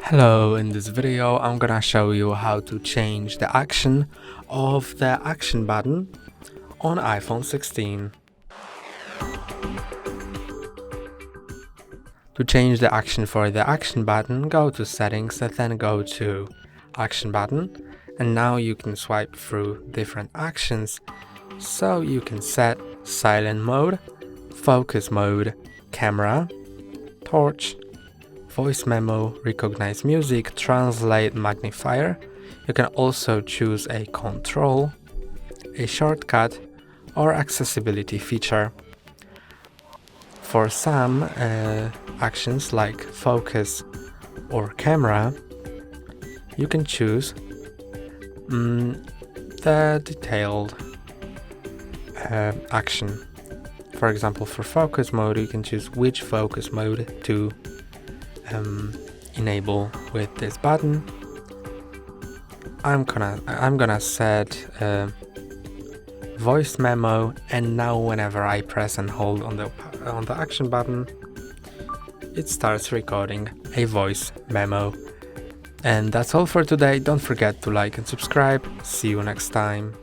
Hello, in this video I'm gonna show you how to change the action of the action button on iPhone 16. To change the action for the action button, go to settings and then go to action button, and now you can swipe through different actions. So you can set silent mode, focus mode, camera, torch, voice memo, recognize music, translate, magnifier. You can also choose a control, a shortcut, or accessibility feature. For some actions like focus or camera, you can choose the detailed action. For example, for focus mode, you can choose which focus mode to enable with this button. I'm gonna set voice memo, and now whenever I press and hold on the action button, it starts recording a voice memo. And that's all for today. Don't forget to like and subscribe. See you next time.